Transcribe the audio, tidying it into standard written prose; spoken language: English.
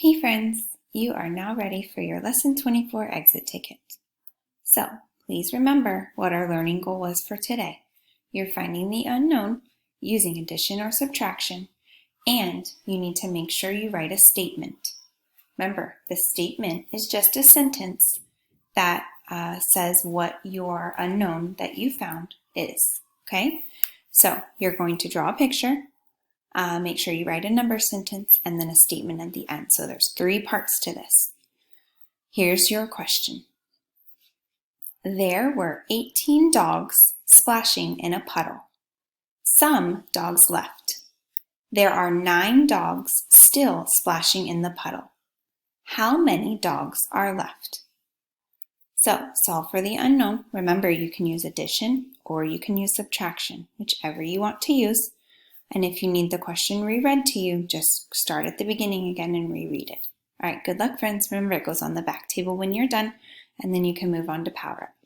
Hey friends, you are now ready for your Lesson 24 exit ticket. So, please remember what our learning goal was for today. You're finding the unknown using addition or subtraction, and you need to make sure you write a statement. Remember, the statement is just a sentence that says what your unknown that you found is, okay? So, you're going to draw a picture. Make sure you write a number sentence and then a statement at the end. So there's 3 parts to this. Here's your question. There were 18 dogs splashing in a puddle. Some dogs left. There are 9 dogs still splashing in the puddle. How many dogs are left? So solve for the unknown. Remember, you can use addition or you can use subtraction, whichever you want to use. And if you need the question reread to you, just start at the beginning again and reread it. All right, good luck, friends. Remember, it goes on the back table when you're done, and then you can move on to Power Up.